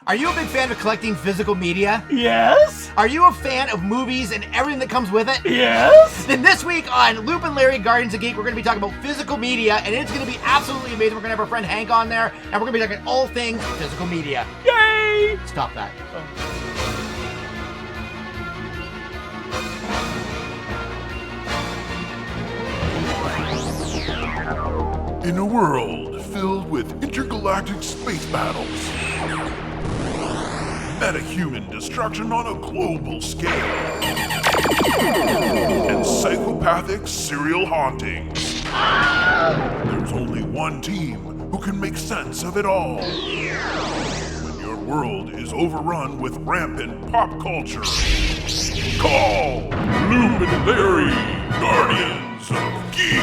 Are you a big fan of collecting physical media? Yes. Are you a fan of movies and everything that comes with it? Yes. Then this week on Loop and Larry Guardians of Geek, we're going to be talking about physical media, and it's going to be absolutely amazing. We're going to have our friend Hank on there, and we're going to be talking all things physical media. Yay! Stop that. In a world filled with intergalactic space battles, metahuman destruction on a global scale, and psychopathic serial hauntings, there's only one team who can make sense of it all. When your world is overrun with rampant pop culture, call Loop and Larry, Guardians of Geek.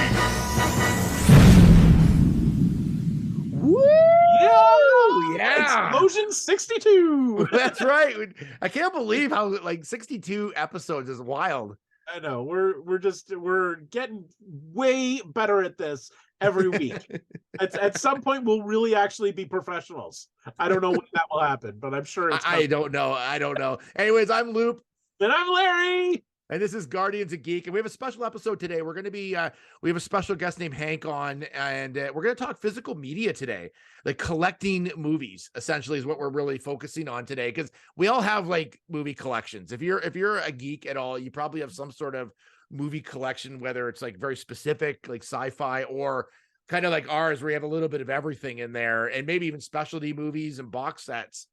Yeah. Explosion 62. That's right. I can't believe how 62 episodes is wild. I know. We're getting way better at this every week. At some point we'll really actually be professionals. I don't know when that will happen, but I'm sure it's I don't know. Anyways, I'm Loop. And I'm Larry. And this is Guardians of Geek, and we have a special episode today. We're going to be, we have a special guest named Hank on, and we're going to talk physical media today, like collecting movies. Essentially, is what we're really focusing on today, because we all have movie collections. If you're a geek at all, you probably have some sort of movie collection, whether it's very specific, like sci-fi, or kind of like ours, where you have a little bit of everything in there, and maybe even specialty movies and box sets.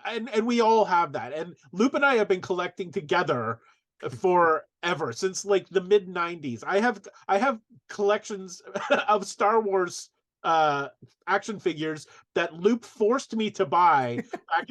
And we all have that. And Loop and I have been collecting together forever, since the mid 90s. I have collections of Star Wars action figures that Loop forced me to buy back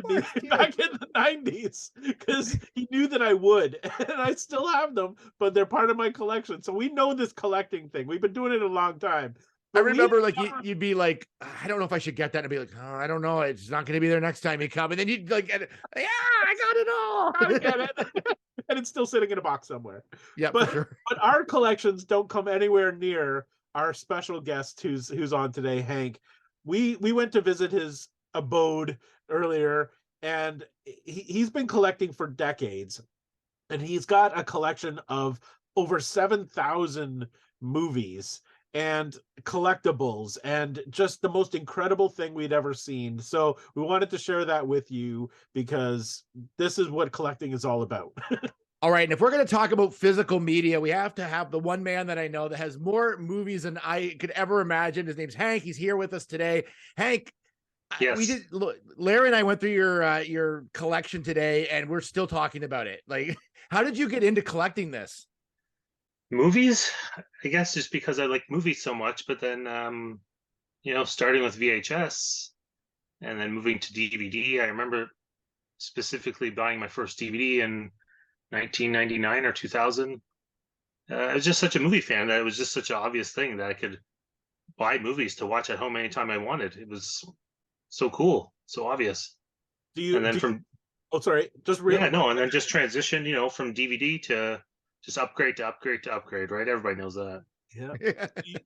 in the 90s, because he knew that I would, and I still have them, but they're part of my collection. So we know this collecting thing. We've been doing it a long time. I remember you'd be like, I don't know if I should get that. And I'd be like, oh, I don't know. It's not going to be there next time you come. And then you'd get it. Yeah, I got it all. I get it. And it's still sitting in a box somewhere. Yeah, but sure. But our collections don't come anywhere near our special guest who's on today, Hank. We went to visit his abode earlier, and he's been collecting for decades. And he's got a collection of over 7,000 movies and collectibles, and just the most incredible thing we'd ever seen. So we wanted to share that with you, because this is what collecting is all about. All right, and if we're going to talk about physical media, we have to have the one man that I know that has more movies than I could ever imagine. His name's Hank. He's here with us today. Hank, yes. Larry and I went through your collection today, and we're still talking about it. How did you get into collecting this? Movies, I guess, just because I like movies so much. But then, starting with VHS and then moving to DVD. I remember specifically buying my first DVD in 1999 or 2000. I was just such a movie fan that it was just such an obvious thing that I could buy movies to watch at home anytime I wanted. It was so cool, so obvious. And then just transition, from DVD to just upgrade to upgrade to upgrade, right? Everybody knows that. Yeah.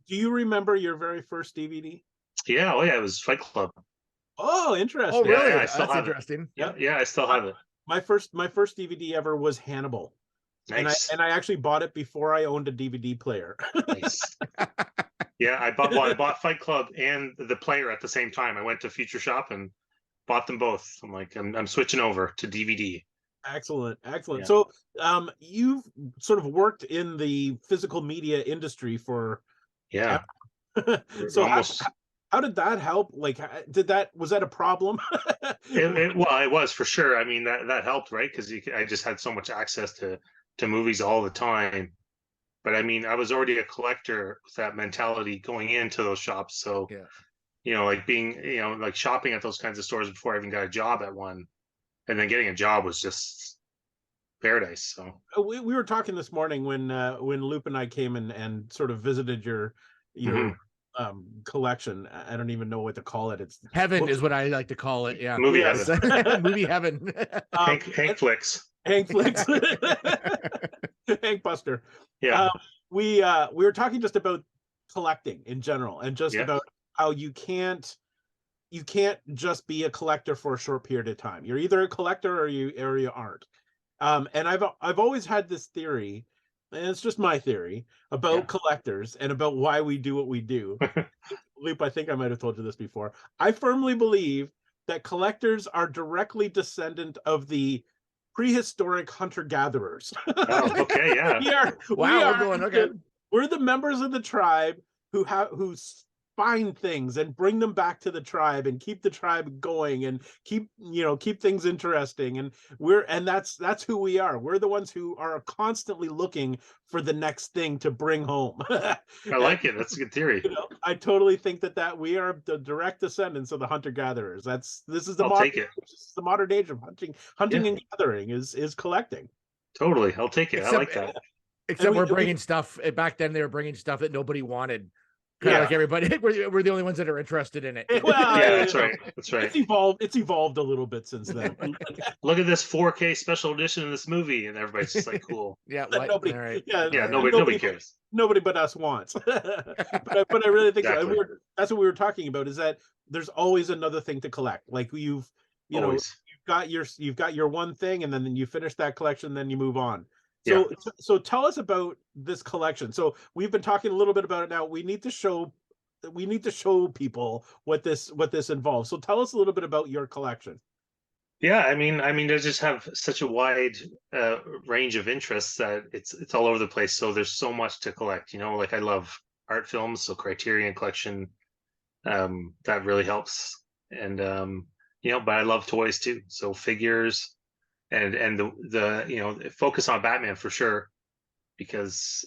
Do you remember your very first DVD? Yeah, it was Fight Club. Oh, interesting. Oh, really? Yeah, That's interesting. Yeah, I still have it. My first DVD ever was Hannibal. Nice. And I actually bought it before I owned a DVD player. Nice. Yeah, I bought Fight Club and the player at the same time. I went to Future Shop and bought them both. I'm like, I'm switching over to DVD. Excellent. Yeah. So you've sort of worked in the physical media industry for so almost. How did that help? Was that a problem? It was for sure. I mean, that helped, right? Because I just had so much access to movies all the time. But I mean, I was already a collector with that mentality going into those shops. So, being, shopping at those kinds of stores before I even got a job at one, and then getting a job was just paradise. So we were talking this morning when Loop and I came and sort of visited your collection. I don't even know what to call it. It's heaven is what I like to call it. Yeah, movie heaven. Movie heaven. Hank Flicks. Hank Flicks. Hank Buster. Yeah. We were talking just about collecting in general, and just about how you can't you can't just be a collector for a short period of time. You're either a collector or you aren't. And I've always had this theory, and it's just my theory about collectors and about why we do what we do. Loop, I think I might have told you this before. I firmly believe that collectors are directly descendant of the prehistoric hunter-gatherers. Oh, okay, yeah. We're the members of the tribe who find things and bring them back to the tribe and keep the tribe going and keep things interesting, and that's who we are. We're the ones who are constantly looking for the next thing to bring home. I like it. That's a good theory. I totally think that we are the direct descendants of the hunter-gatherers. This is the modern age of hunting and gathering is collecting. Totally, I'll take it. I like that. Except we're bringing stuff back then. They were bringing stuff that nobody wanted. Like everybody, we're the only ones that are interested in it. Well, yeah, that's right. That's right. It's evolved a little bit since then. Look at this 4K special edition of this movie, and everybody's just like, "Cool." Nobody, right. Nobody cares. Nobody but us wants. but I really think so. That's what we were talking about. Is that there's always another thing to collect. Like you've got your one thing, and then you finish that collection, then you move on. So tell us about this collection. So we've been talking a little bit about it now. We need to show people what this involves. So tell us a little bit about your collection. Yeah, I mean, they just have such a wide range of interests that it's all over the place. So there's so much to collect. Like I love art films, so Criterion Collection, that really helps. And but I love toys too. So figures. And the focus on Batman for sure, because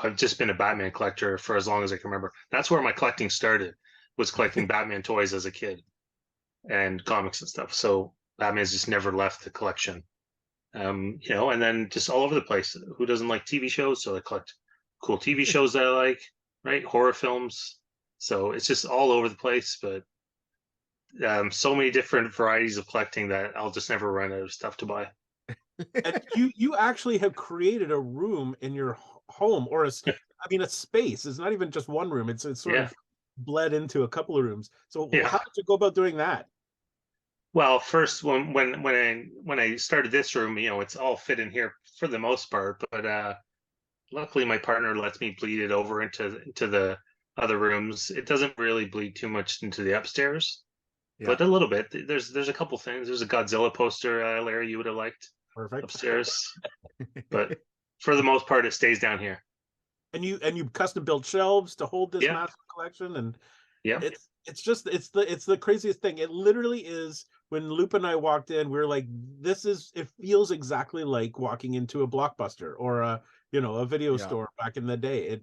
I've just been a Batman collector for as long as I can remember. That's where my collecting started, was collecting Batman toys as a kid and comics and stuff. So Batman's just never left the collection. And then just all over the place. Who doesn't like TV shows? So I collect cool TV shows that I like, right? Horror films. So it's just all over the place, but so many different varieties of collecting that I'll just never run out of stuff to buy. And you actually have created a room in your home, or a space. It's not even just one room. It's sort of bled into a couple of rooms. So how did you go about doing that? Well, first when I started this room, it's all fit in here for the most part, but luckily my partner lets me bleed it over into the other rooms. It doesn't really bleed too much into the upstairs. But a little bit. There's a couple things. There's a Godzilla poster, Larry, you would have liked. Perfect. Upstairs. But for the most part, it stays down here. And you custom built shelves to hold this massive collection, and it's the craziest thing. It literally is. When Loop and I walked in, we were like, it feels exactly like walking into a Blockbuster or a video store back in the day.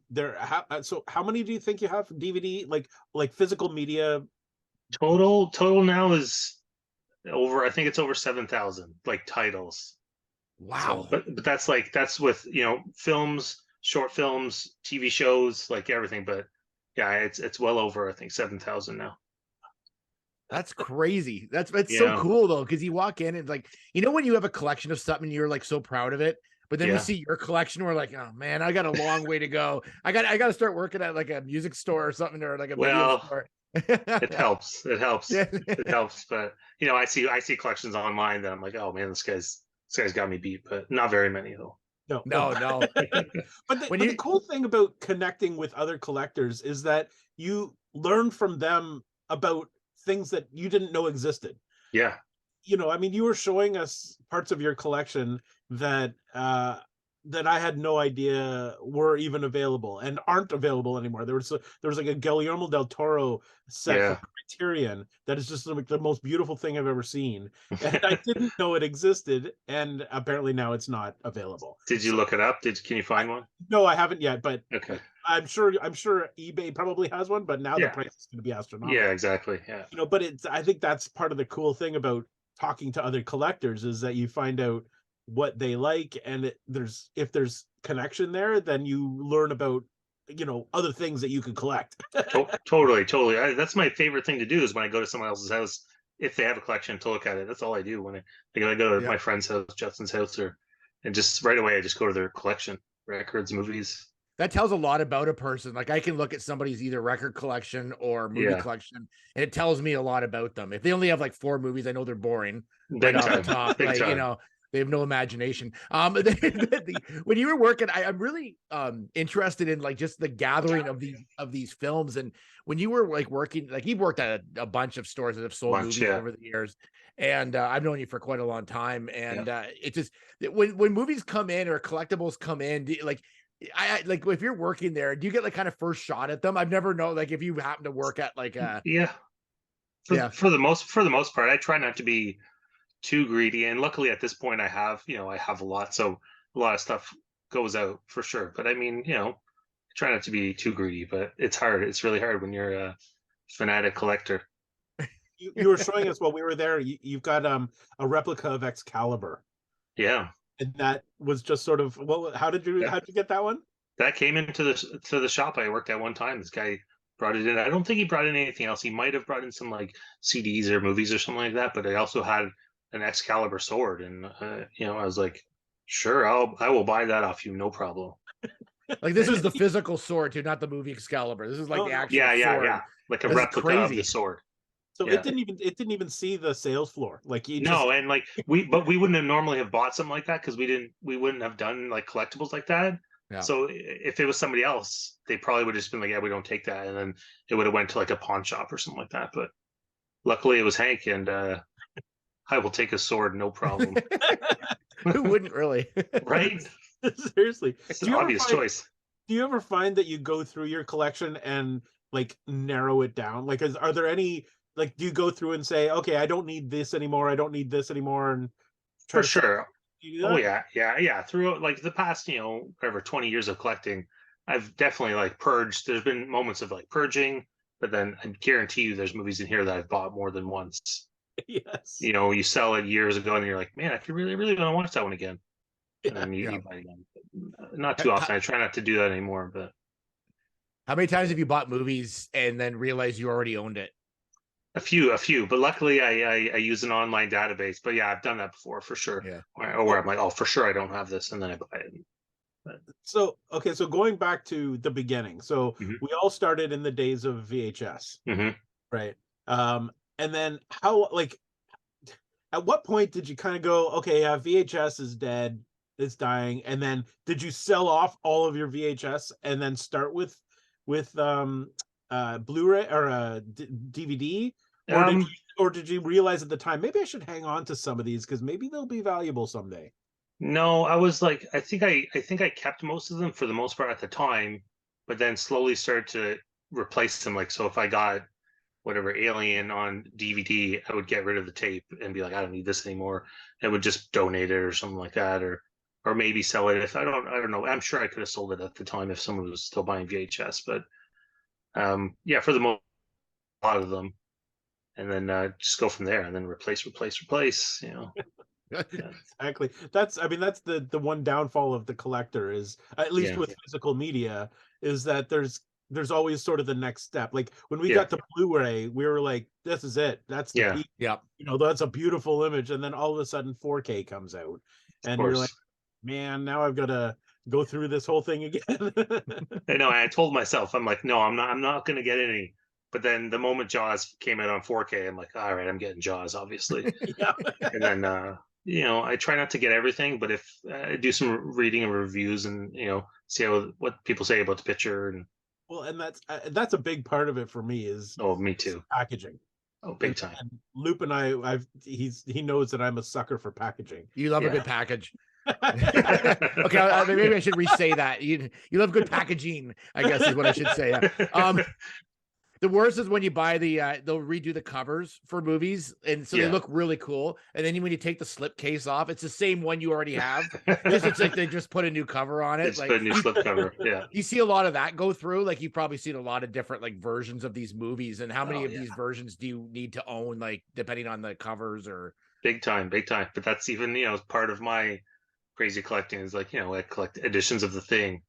So how many do you think you have DVD, like physical media? Total now is over. I think it's over 7,000 like titles. Wow! So, but that's with films, short films, TV shows, like everything. But yeah, it's well over, I think, 7,000 now. That's crazy. That's so cool though, because you walk in and like when you have a collection of something and you're like so proud of it, but then we see your collection, we're like, oh man, I got a long way to go. I got to start working at like a music store or something, or like a video store. It helps. It helps. But I see collections online that I'm like, oh man, this guy's got me beat. But not very many though. No. But the cool thing about connecting with other collectors is that you learn from them about things that you didn't know existed. Yeah. You were showing us parts of your collection that I had no idea were even available and aren't available anymore. There was like a Galliano Del Toro set from Criterion that is just like the most beautiful thing I've ever seen, and I didn't know it existed, and apparently now it's not available. Did you look it up? Can you find one? No, I haven't yet, but okay. I'm sure eBay probably has one, but now the price is going to be astronomical. Yeah, exactly. Yeah. But I think that's part of the cool thing about talking to other collectors, is that you find out what they like, and if there's connection there, then you learn about other things that you can collect. Totally. That's my favorite thing to do, is when I go to someone else's house, if they have a collection, to look at it. That's all I do when I go to my friend's house, Justin's house, and just right away I just go to their collection, records, movies. that tells a lot about a person. Like I can look at somebody's either record collection or movie collection, and it tells me a lot about them. If they only have like 4 movies, I know they're boring right off the top. Big like time. you know, they have no imagination. When you were working, I'm really interested in like just the gathering of these films. And when you were like working, like you've worked at a bunch of stores that have sold movies over the years, and I've known you for quite a long time. And it just when movies come in or collectibles come in, like I like if you're working there, do you get like kind of first shot at them? I've never known like if you happen to work at like for the most part, I try not to be too greedy, and luckily at this point I have a lot, so a lot of stuff goes out for sure. But I mean, I try not to be too greedy, but it's hard. It's really hard when you're a fanatic collector. You were showing us while we were there. You've got a replica of Excalibur. Yeah. And that was just sort of, well, how did you get that one? That came into the shop I worked at one time. This guy brought it in. I don't think he brought in anything else. He might have brought in some like CDs or movies or something like that. But I also had an Excalibur sword, and I was like, sure, I will buy that off you, no problem. Like this is the physical sword too, not the movie Excalibur. This is like the actual sword. Like a replica of the sword. So it didn't even see the sales floor. Like and like we wouldn't have normally have bought something like that because we wouldn't have done like collectibles like that. Yeah. So if it was somebody else, they probably would have just been like, yeah, we don't take that, and then it would have went to like a pawn shop or something like that. But luckily it was Hank, and I will take a sword, no problem. Who wouldn't really? Right? Seriously, it's an obvious choice. Do you ever find that you go through your collection and like narrow it down? Like, are there any? Like, do you go through and say, okay, I don't need this anymore. I don't need this anymore. And for sure. Oh yeah. Throughout like the past, 20 years of collecting, I've definitely like purged. There's been moments of like purging, but then I guarantee you there's movies in here that I've bought more than once. Yes. You sell it years ago and you're like, man, I could really, really want to watch that one again. And then you buy it again. Not too often. I try not to do that anymore, but how many times have you bought movies and then realized you already owned it? A few, but luckily I use an online database. But yeah, I've done that before for sure. Yeah. Or I'm like, oh, for sure I don't have this, and then I buy it. But... So going back to the beginning. So we all started in the days of VHS, right? And then how, like, at what point did you kind of go, okay, VHS is dead, it's dying, and then did you sell off all of your VHS and then start with Blu-ray or DVD, or did you realize at the time maybe I should hang on to some of these because maybe they'll be valuable someday? No, I was like, I think I kept most of them for the most part at the time, but then slowly started to replace them. Like, so if I got whatever Alien on DVD, I would get rid of the tape and be like, I don't need this anymore. I would just donate it or something like that, or maybe sell it if I don't know. I'm sure I could have sold it at the time if someone was still buying VHS, but for the most a lot of them, and then just go from there, and then replace. Exactly. That's the one downfall of the collector is, at least with physical media, is that there's always sort of the next step. Like when we got the Blu-ray, we were like, this is it. That's the peak. Yeah. That's a beautiful image, and then all of a sudden 4K comes out, and you're like, man, now I've got to go through this whole thing again. I know. I told myself, I'm like, no, I'm not going to get any. But then the moment Jaws came out on 4K, I'm like, all right, I'm getting Jaws, obviously. And then, I try not to get everything, but if I do some reading and reviews and, see what people say about the picture. And well, and that's a big part of it for me is me too. Packaging. Oh, big time. And Loop and he knows that I'm a sucker for packaging. You love a good package. Okay, maybe I should re-say that. You love good packaging, I guess is what I should say. The worst is when you buy they'll redo the covers for movies, and so they look really cool. And then when you take the slip case off, it's the same one you already have. It's like they just put a new cover on it. It's like a new slip cover. Yeah. You see a lot of that go through. Like you've probably seen a lot of different like versions of these movies. And how many of these versions do you need to own, like depending on the covers? Or big time. But that's even part of my crazy collecting is like, I collect editions of The Thing.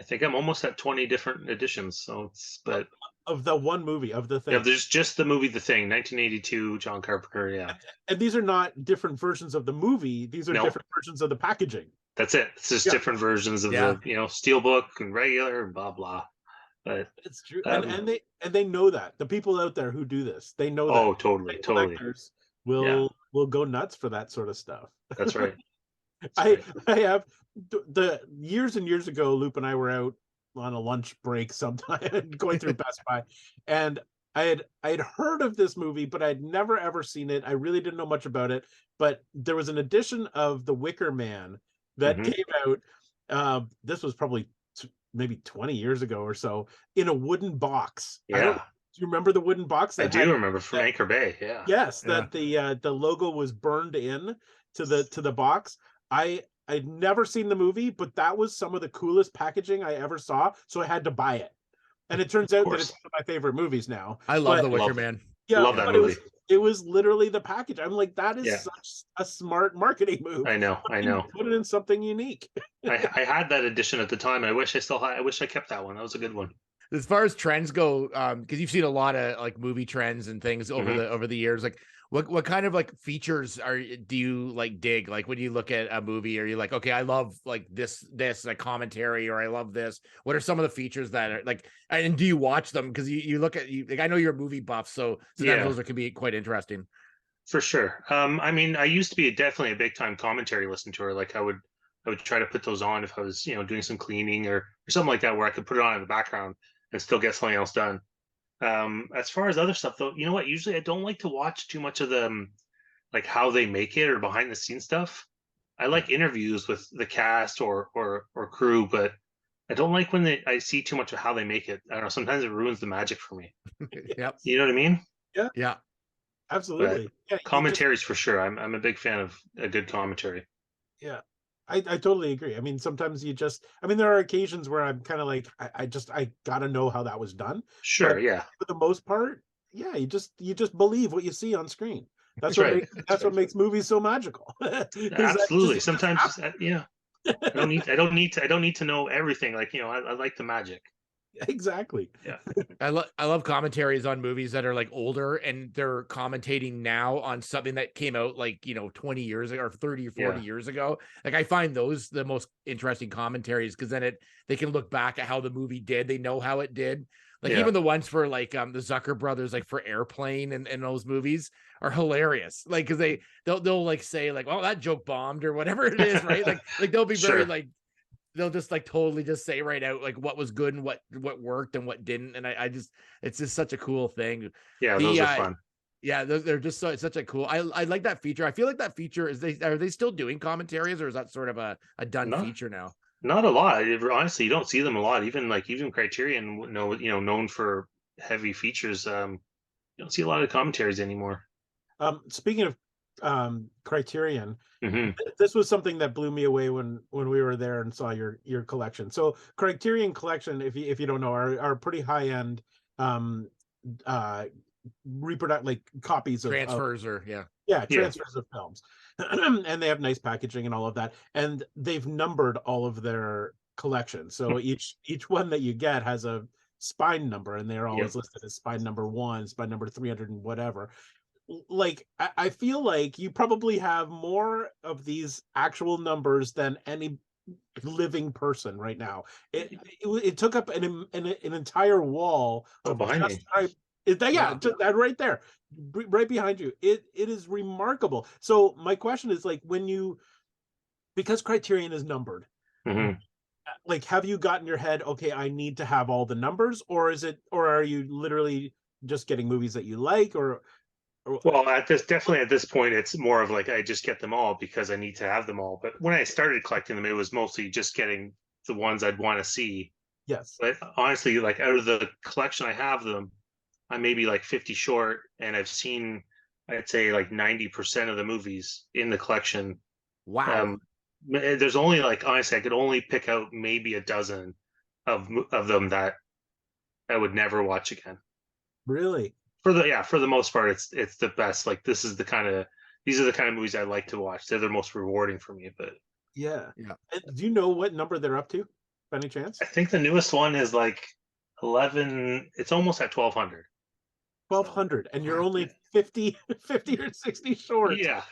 I think I'm almost at 20 different editions. So but of the one movie of The Thing. Yeah, there's just the movie The Thing, 1982, John Carpenter. Yeah. And these are not different versions of the movie. These are different versions of the packaging. That's it. It's just Yeah. different versions of Yeah. the Steelbook and regular and blah blah. But It's true, um, and they know that the people out there who do this, they know oh, that totally, the totally. collectors Yeah, will go nuts for that sort of stuff. that's right. That's I right. I have the years and years ago, Loop and I were out on a lunch break sometime going through Best Buy, and I had heard of this movie, but I'd never ever seen it. I really didn't know much about it, but there was an edition of The Wicker Man that Mhm. came out. This was probably maybe 20 years ago or so, in a wooden box. I don't. Yeah, Do you remember the wooden box I that do had? remember from Anchor Bay. Yeah. Yes, Yeah. that the logo was burned in to the box. I'd never seen the movie, but that was some of the coolest packaging I ever saw, so I had to buy it. And it turns out that it's course. one of my favorite movies now. I love But The Wicker Love- Man. yeah, love that but movie. it was literally the package. I'm like, that is Yeah. such a smart marketing move. I know. Put it in something unique. I had that edition at the time, and I wish I still had. I wish I kept that one. That was a good one. As far as trends go, because you've seen a lot of like movie trends and things over Mhm. the years, like what kind of like features do you like dig? Like when you look at a movie, are you like, okay, I love like this like commentary, or I love this? What are some of the features that are like, and do you watch them? Because you look at like, I know you're a movie buff, so sometimes Yeah. those can be quite interesting. For sure. I mean, I used to be definitely a big time commentary listener. Like I would try to put those on if I was, doing some cleaning or something like that, where I could put it on in the background and still get something else done. As far as other stuff though, you know what? Usually I don't like to watch too much of the like how they make it or behind the scenes stuff. I like interviews with the cast or crew, but I don't like when I see too much of how they make it. I don't know. Sometimes it ruins the magic for me. Yep. You know what I mean? Yeah. Absolutely. Yeah, Commentaries for sure. I'm a big fan of a good commentary. yeah. I totally agree. I mean, sometimes there are occasions where I'm kind of like, I gotta know how that was done. Sure, But yeah. for the most part, yeah, you just believe what you see on screen. That's That's what right. makes what makes movies so magical. Absolutely. Sometimes I don't need to know everything. Like, I like the magic. Exactly. Yeah. I love commentaries on movies that are like older and they're commentating now on something that came out like 20 years ago or 30 or 40 Yeah. years ago. Like I find those the most interesting commentaries because then they can look back at how the movie did. They know how it did. Like Yeah. even the ones for like the Zucker brothers, like for Airplane and those movies are hilarious. Like because they'll like say like, well, that joke bombed or whatever it is, right? Like they'll be very Sure. like they'll just like totally just say right out like what was good and what worked and what didn't. And I just it's just such a cool thing. Yeah, those are fun. Yeah, they're just such a cool. I like that feature. I feel like that feature are they still doing commentaries or is that sort of a done No. feature now? Not a lot. Honestly, you don't see them a lot. Even Criterion, known for heavy features. You don't see a lot of commentaries anymore. Speaking of Criterion, Hmm. this was something that blew me away when we were there and saw your collection. So Criterion Collection, if you don't know, are pretty high end reproduct like copies of Transfers or transfers of films. And they have nice packaging and all of that, and they've numbered all of their collections. So each one that you get has a spine number, and they're always listed as spine number 1, spine number 300 and whatever. Like I feel like you probably have more of these actual numbers than any living person right now. It took up an entire wall of behind me. that right there, right behind you. It is remarkable. So my question is like, because Criterion is numbered, Hmm. like have you gotten your head, okay, I need to have all the numbers, or are you literally just getting movies that you like, or Well, at this point, it's more of like I just get them all because I need to have them all. But when I started collecting them, it was mostly just getting the ones I'd want to see. yes, But honestly, like out of the collection I have them, I may be like 50 short, and I've seen, I'd say like 90% of the movies in the collection. wow. There's only like honestly, I could only pick out maybe a dozen of them that I would never watch again. really. For the most part, it's the best. Like these are the kind of movies I like to watch. They're the most rewarding for me. But Yeah. Yeah. And do you know what number they're up to, by any chance? I think the newest one is like 11. It's almost at 1200. 1200, and you're only 50 or 60 short. Yeah.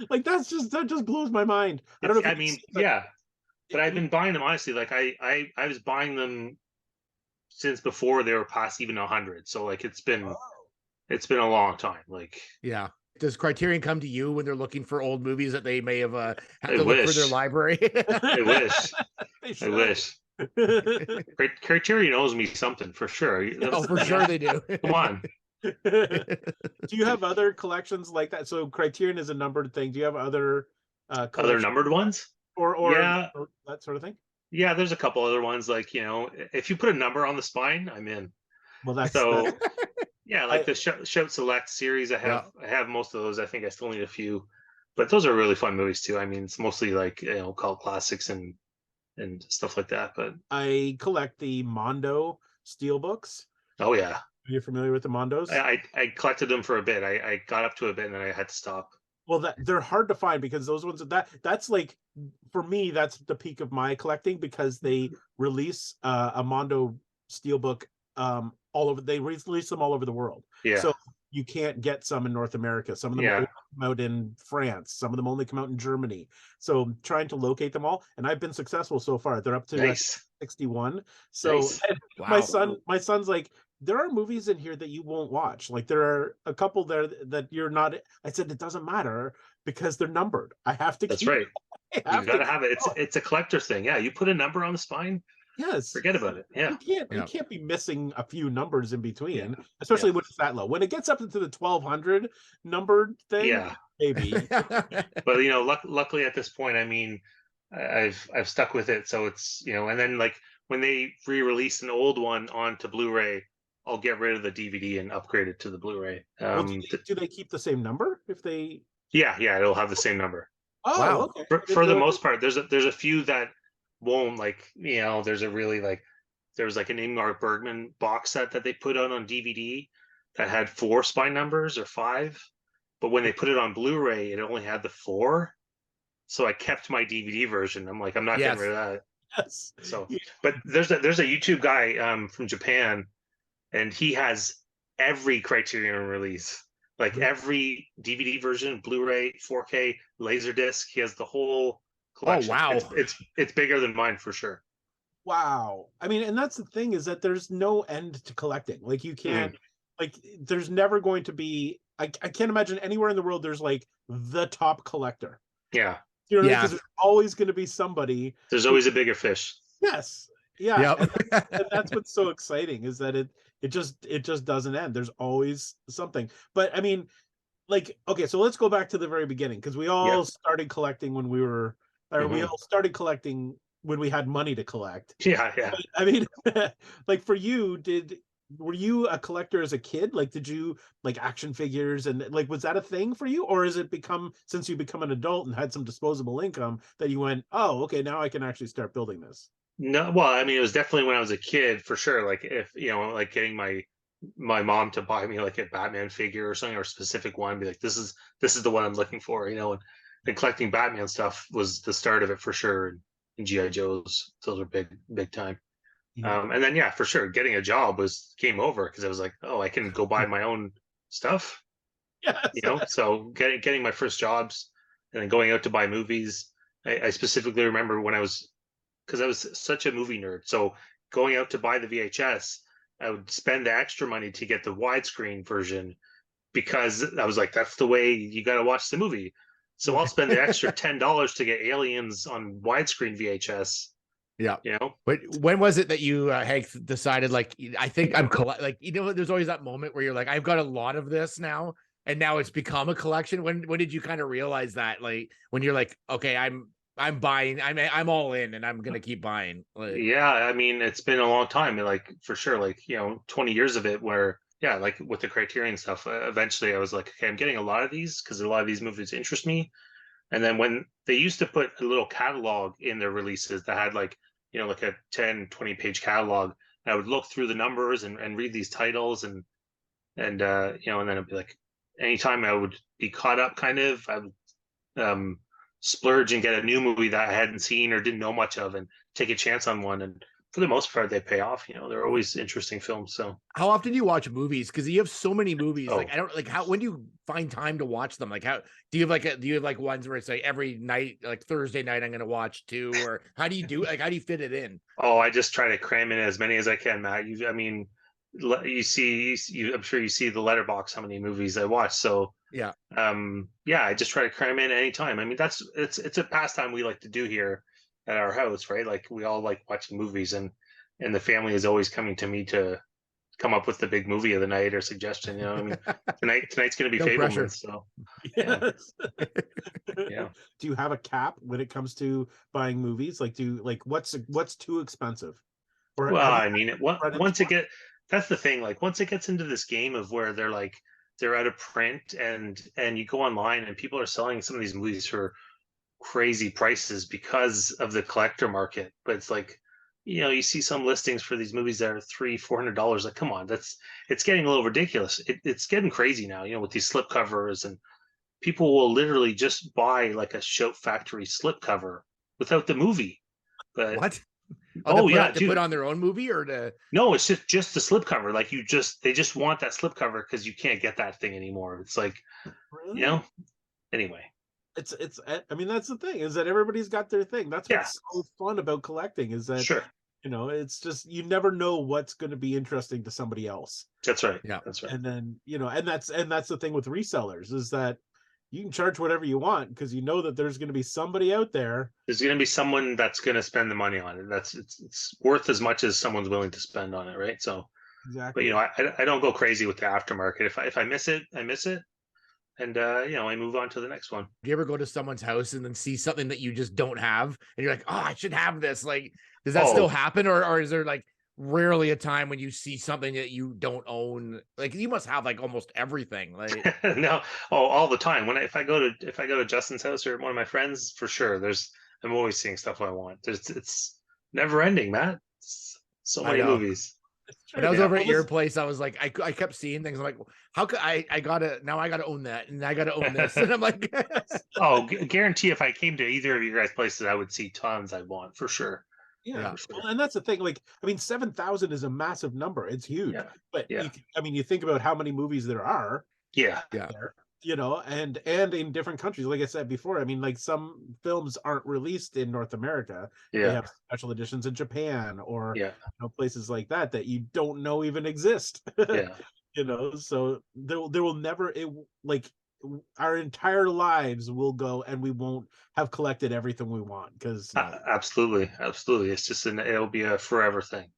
Like that just blows my mind. I don't know if I you mean, see, but yeah, but I've been buying them honestly. Like I was buying them since before they were past even 100. So like it's been a long time. Like Yeah. Does Criterion come to you when they're looking for old movies that they may have had I to look for their wish, library? I wish, they I should. wish. Criterion owes me something for sure. Oh, for sure they do. Come on. Do you have other collections like that? So Criterion is a numbered thing. Do you have other Other collections numbered ones? or Yeah, that sort of thing? yeah. There's a couple other ones like if you put a number on the spine, I'm in. Well, that's So yeah, like the Shout Select series, I Yeah. have most of those. I think I still need a few, but those are really fun movies too. I mean, it's mostly like cult classics and stuff like that. But I collect the Mondo Steelbooks. oh yeah, Are you familiar with the Mondos? I collected them for a bit. I got up to a bit and then I had to stop. Well, they're hard to find because those ones that's like, for me, that's the peak of my collecting, because they release a Mondo Steelbook all over. They release them all over the world. Yeah. So you can't get some in North America. Some of them only come out in France. Some of them only come out in Germany. So I'm trying to locate them all, and I've been successful so far. They're up to Nice. 61. So Nice. my Wow. son's like, there are movies in here that you won't watch. Like there are a couple there that you're not. I said it doesn't matter because they're numbered. I have to. That's keep, right. I You have got to to have it. It's a collector thing. Yeah, you put a number on the spine, Yes. forget about it. Yeah. You can't be missing a few numbers in between, Yeah. especially when it's that low. When it gets up into the 1200 numbered thing, Yeah. maybe. But luckily at this point, I mean, I've stuck with it. So it's and then like when they re-release an old one onto Blu-ray, I'll get rid of the DVD and upgrade it to the Blu-ray. Well, do they keep the same number if they? Yeah, it'll have the same number. Oh, Wow. okay. For the most part, there's a few that won't, like there's a really like there was like an Ingmar Bergman box set that they put out on DVD that had 4 spine numbers or 5, but when they put it on Blu-ray, it only had the 4. So I kept my DVD version. I'm like, I'm not getting rid of that. Yes. So, but there's a YouTube guy from Japan, and he has every Criterion release, like every DVD version, Blu-ray, 4K, Laserdisc. He has the whole collection. Oh, wow. It's bigger than mine for sure. Wow. I mean, and that's the thing, is that there's no end to collecting. Like you can't, like there's never going to be. I can't imagine anywhere in the world there's like the top collector. Yeah. You know what I mean? Because there's always going to be somebody. There's always a bigger fish. Yes. Yeah. Yep. And that's what's so exciting, is that it just doesn't end. There's always something. But I mean, like, okay, so let's go back to the very beginning, because we all started collecting when we were, or we all started collecting when we had money to collect. Yeah. I mean, like for you, were you a collector as a kid? Like, did you like action figures, and like, was that a thing for you? Or is it since you become an adult and had some disposable income, that you went, oh, okay, now I can actually start building this? No, well, I mean, it was definitely when I was a kid for sure. Like if like getting my mom to buy me like a Batman figure or something, or a specific one, be like, this is the one I'm looking for, and collecting Batman stuff was the start of it for sure. And GI Joes, those are big time. And then for sure, getting a job was game over, because I was like, oh, I can go buy my own stuff. Yes. So getting my first jobs and then going out to buy movies. I specifically remember when because I was such a movie nerd. So going out to buy the VHS, I would spend the extra money to get the widescreen version, because I was like, that's the way you got to watch the movie. So I'll spend the extra $10 to get Aliens on widescreen VHS. Yeah. But when was it that you, Hank, decided, like, I think I'm like, there's always that moment where you're like, I've got a lot of this now, and now it's become a collection. When did you kind of realize that, like, when you're like, okay, I'm buying, I'm all in, and I'm gonna keep buying? Like, yeah, I mean, it's been a long time, like for sure, like 20 years of it, where like with the Criterion stuff, eventually I was like, okay, I'm getting a lot of these because a lot of these movies interest me. And then when they used to put a little catalog in their releases that had like like a 10-20 page catalog, I would look through the numbers and read these titles, and then it'd be like, anytime I would be caught up, kind of, I would splurge and get a new movie that I hadn't seen or didn't know much of, and take a chance on one. And for the most part, they pay off. They're always interesting films. So How often do you watch movies? Because you have so many movies. Like Oh. I don't like how when do you find time to watch them? Like how do you have like ones where it's like every night, like Thursday night, I'm gonna watch two, or how do you do like how do you fit it in? I just try to cram in as many as I can, Matt. I mean, you see, I'm sure you see the letterbox how many movies I watch. So Yeah. yeah, I just try to cram in anytime. I mean, it's a pastime we like to do here at our house, right? Like we all like watching movies, and the family is always coming to me to come up with the big movie of the night or suggestion. I mean, tonight's going to be No pressure. Fableman. So yeah. Yes. Yeah. Do you have a cap when it comes to buying movies? Like, what's too expensive? Or Well, have you I mean, run into once it get that's the thing. Like once it gets into this game of where they're out of print, and you go online and people are selling some of these movies for crazy prices because of the collector market. But it's like, you see some listings for these movies that are $300-$400. Like, come on, it's getting a little ridiculous. It's getting crazy now, with these slip covers, and people will literally just buy like a Shout Factory slip cover without the movie. But What? Oh, to yeah, to dude. put on their own movie or to No, it's just the slip cover. Like they just want that slip cover because you can't get that thing anymore. It's like, Really? Anyway. It's I mean, that's the thing, is that everybody's got their thing. That's Yeah. what's so fun about collecting, is that Sure. it's just, you never know what's going to be interesting to somebody else. That's right. Yeah. That's right. And then, and that's the thing with resellers, is that you can charge whatever you want because you know that there's going to be somebody out there. There's going to be someone that's going to spend the money on it. It's worth as much as someone's willing to spend on it, right? So, Exactly. but I don't go crazy with the aftermarket. If I miss it, I miss it, and I move on to the next one. do you ever go to someone's house and then see something that you just don't have and you're like, oh, I should have this? Like, does that still happen, or is there like rarely a time when you see something that you don't own? Like you must have like almost everything. Like No, all the time. If I go to Justin's house or one of my friends, for sure. I'm always seeing stuff I want. It's never ending, Matt. So I many know. movies. when I was Yeah. over at your place, I was like, I kept seeing things. I'm like, how could I gotta own that, and I gotta own this, and I'm like, Guarantee if I came to either of your guys' places, I would see tons I'd want for sure. Yeah. For sure. Well, and that's the thing. Like, I mean, 7,000 is a massive number. It's huge. Yeah. But Yeah. you think about how many movies there are. Yeah. There, and in different countries. Like I said before, I mean, like some films aren't released in North America. They Yeah. have special editions in Japan or Yeah. places like that you don't know even exist. Yeah. So there will never our entire lives will go and we won't have collected everything we want, because Absolutely. It's just it'll be a forever thing.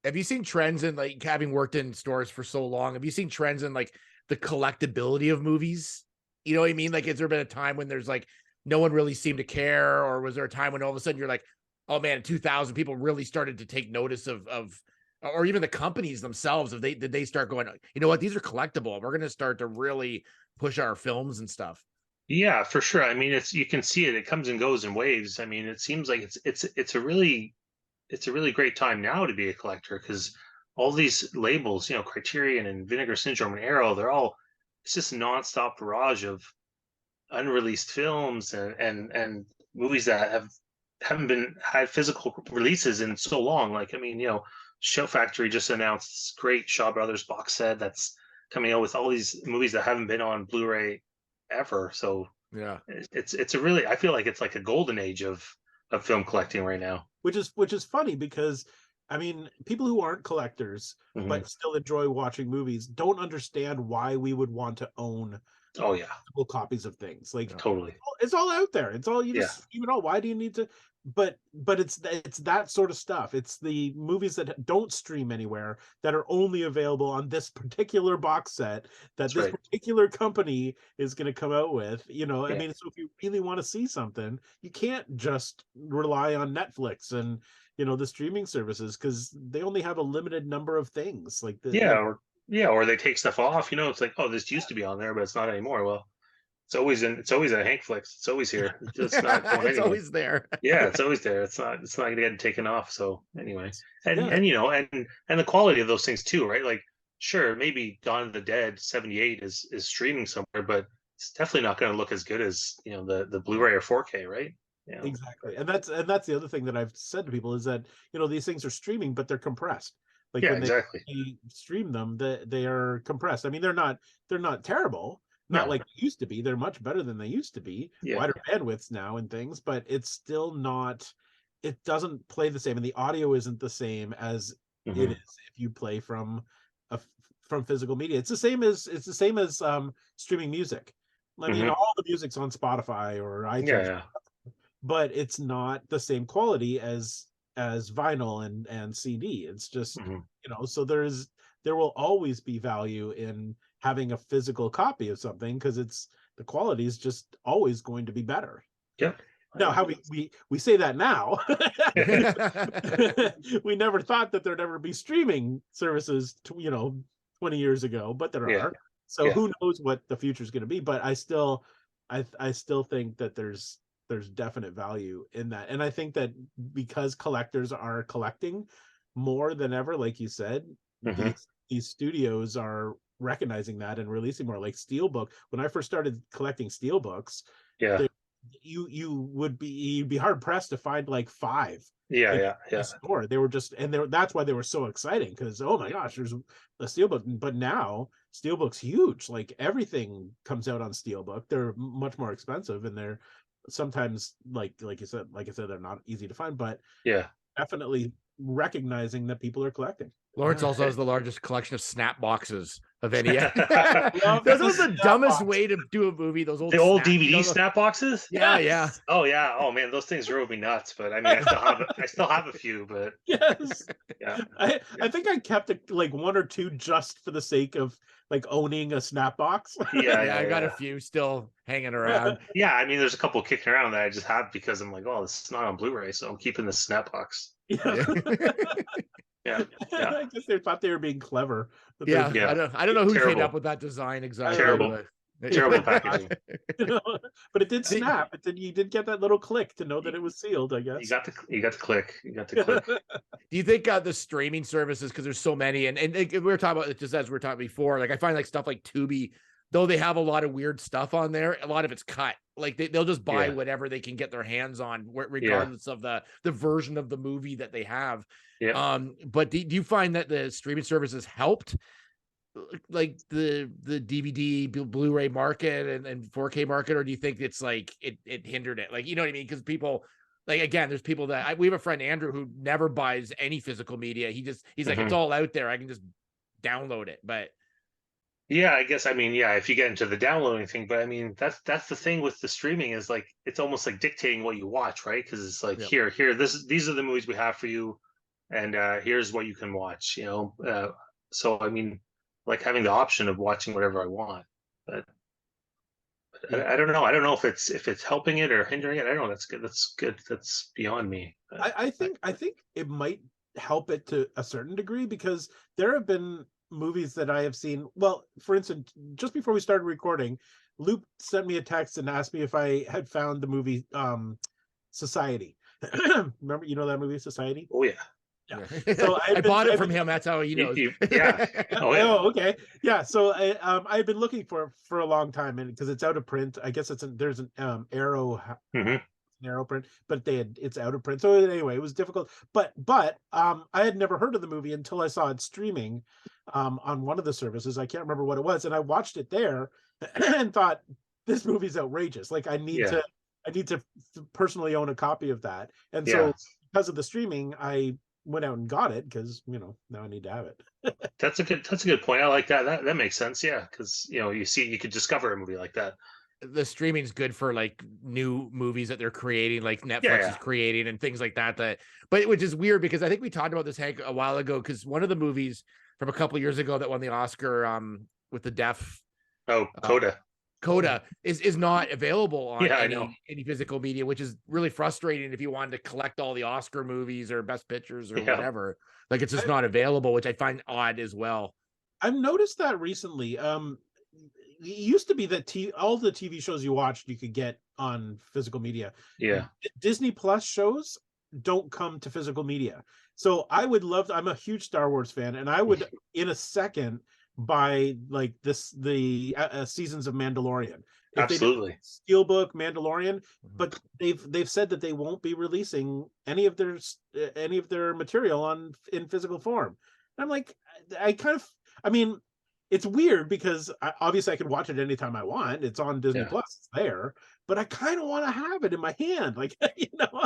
have you seen trends in, like, having worked in stores for so long? Have you seen trends in like the collectability of movies? You know what I mean? Like, has there been a time when there's like no one really seemed to care, or was there a time when all of a sudden you're like, oh man, in 2000 people really started to take notice of or even the companies themselves, did they start going, you know what, these are collectible, we're going to start to really push our films and stuff? Yeah, for sure. I mean, you can see it. It comes and goes in waves. I mean, it seems like it's a really great time now to be a collector, because all these labels, Criterion and Vinegar Syndrome and Arrow, it's just a nonstop barrage of unreleased films and movies that haven't had physical releases in so long. Like, I mean, Shout Factory just announced this great Shaw Brothers box set that's coming out with all these movies that haven't been on Blu-ray ever. So Yeah, it's a really, I feel like it's like a golden age of film collecting right now. which is funny, because I mean, people who aren't collectors Mhm. but still enjoy watching movies don't understand why we would want to own Oh yeah, full copies of things. Like, totally. it's all out there. It's all, you just even know. Why do you need to? But it's that sort of stuff. It's the movies that don't stream anywhere, that are only available on this particular box set that That's this right. particular company is going to come out with. I Yeah. mean, so if you really want to see something, you can't just rely on Netflix and the streaming services, because they only have a limited number of things. Like Or they take stuff off. It's like, oh, this used to be on there, but it's not anymore. Well, it's always at Hankflix. It's always here. It's just not going it's anywhere. always there. Yeah, it's always there. It's not getting taken off. So anyway, and Yeah. and the quality of those things too, right? Like, sure, maybe Dawn of the Dead '78 is streaming somewhere, but it's definitely not going to look as good as the Blu-ray or 4K, right? You know? Exactly. And that's the other thing that I've said to people is that, these things are streaming, but they're compressed. Like Yeah, when exactly. they stream them, they are compressed. I mean, they're not terrible, not No. like they used to be. They're much better than they used to be. Yeah. Wider bandwidths now and things, but it's still not, it doesn't play the same, and the audio isn't the same as it Mhm. is if you play from physical media. It's the same as streaming music. I mean, Mhm. all the music's on Spotify or iTunes, Yeah. but it's not the same quality as vinyl and CD. It's just, Mhm. so there will always be value in having a physical copy of something, because the quality is just always going to be better. Yep. Now, how we say that now, we never thought that there'd ever be streaming services 20 years ago, but there Yeah. are. So Yeah. who knows what the future is going to be? But I still think that there's definite value in that, and I think that because collectors are collecting more than ever, like you said, Mhm. these studios are recognizing that and releasing more. Like Steelbook, when I first started collecting Steelbooks, Yeah. you'd be hard pressed to find like 5 Yeah. in Yeah. a Yeah. store. They were just, and that's why they were so exciting, because oh my gosh, there's a Steelbook. But now Steelbook's huge. Like everything comes out on Steelbook. They're much more expensive, and they're sometimes like you said, they're not easy to find, but Yeah. definitely recognizing that people are collecting. Lawrence Yeah. also has the largest collection of snap boxes of any. Love That was the snap dumbest box. way to do a movie. Those The old snap, DVD snap boxes. Yeah, Yes. Oh yeah. Oh man, those things drove me nuts. But I mean, I still have a few. But Yes. yeah. I think I kept like 1 or 2 just for the sake of like owning a snap box. Yeah. Yeah, I got Yeah. a few still hanging around. Yeah. I mean, there's a couple kicking around that I just have because I'm like, oh, this is not on Blu-ray, so I'm keeping the snap box. Yeah. Yeah. Yeah. I guess they thought they were being clever. That Yeah, they're- Yeah. I don't know who came Terrible. up with that design exactly. Terrible. but- Terrible packaging. but it did See- snap. You did get that little click to know that it was sealed, I guess. You got the click. You got the click. Do you think the streaming services, because there's so many, and we were talking about it just as we were talking before, like I find like stuff like Tubi, though they have a lot of weird stuff on there, a lot of it's cut. Like they'll just buy Yeah. whatever they can get their hands on, regardless of the version of the movie that they have. Yeah. But do you find that the streaming services helped like the DVD Blu-ray market and 4K market, or do you think it's like it hindered it? Like, you know what I mean? Because people, like, again, there's people that we have a friend, Andrew, who never buys any physical media. He's like, it's all out there, I can just download it. But Yeah, I guess, I mean, yeah, if you get into the downloading thing, but I mean, that's the thing with the streaming is like it's almost like dictating what you watch, right? Because it's like Yep. here, these are the movies we have for you, and here's what you can watch. So I mean, like having the option of watching whatever I want, but I don't know. I don't know if it's helping it or hindering it. I don't know. That's good. That's good. That's beyond me. But, I think it might help it to a certain degree, because there have been movies that I have seen. Well, for instance, just before we started recording, Luke sent me a text and asked me if I had found the movie Society. Remember, that movie Society? oh yeah. Yeah. So So I bought it from him. That's how he knows. Yeah. Oh yeah. Oh, okay. Yeah. So I've been looking for a long time, and because it's out of print, I guess there's an Arrow Mhm. narrow print, but it's out of print. So anyway, it was difficult. But I had never heard of the movie until I saw it streaming on one of the services. I can't remember what it was, and I watched it there and thought, this movie's outrageous. Like I need to personally own a copy of that. And Yeah. so because of the streaming, I went out and got it, because now I need to have it. That's a good point. I like that. That makes sense. Yeah, because you could discover a movie like that. The streaming's good for like new movies that they're creating, like Netflix Yeah. is creating and things like that. But which is weird, because I think we talked about this, Hank, a while ago, because one of the movies from a couple of years ago that won the Oscar with the deaf Oh, Coda. is not available on Yeah, I know. any physical media, which is really frustrating if you wanted to collect all the Oscar movies or Best Pictures or Yeah. whatever. Like it's just not available, which I find odd as well. I've noticed that recently. It used to be that all the TV shows you watched you could get on physical media. Yeah. Disney Plus shows don't come to physical media. So I would love I'm a huge Star Wars fan, and I would in a second buy like the seasons of Mandalorian. if Absolutely. they did Steelbook, Mandalorian, but they've said that they won't be releasing any of their material in physical form. And I'm like, I mean, it's weird because obviously I can watch it anytime I want. It's on Disney Plus, it's there, but I kind of want to have it in my hand, like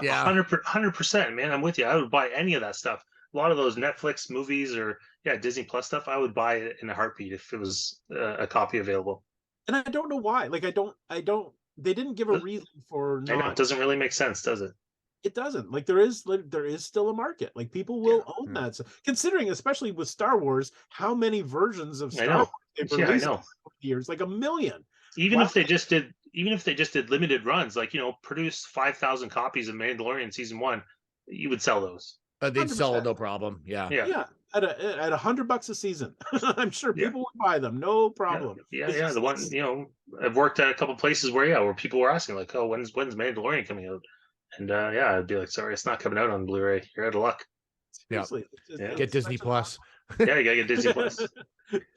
Yeah, 100%, man. I'm with you. I would buy any of that stuff. A lot of those Netflix movies or Disney Plus stuff, I would buy it in a heartbeat if it was a copy available. And I don't know why. Like I don't. They didn't give a reason for I know, not. it doesn't really make sense, does it? It doesn't. Like there is still a market. Like people will own that. So, considering, especially with Star Wars, how many versions of Star Wars they've released over the years? Like 1 million. Even if they just did limited runs, like produce 5,000 copies of Mandalorian season 1, you would sell those. they'd 100%. sell no problem. Yeah. At $100 a season, I'm sure people would buy them, no problem. Yeah. The one I've worked at a couple places where people were asking like, oh, when's Mandalorian coming out? And I'd be like, sorry, it's not coming out on Blu-ray. You're out of luck. Seriously, Get Disney Plus. Yeah, you gotta get Disney Plus.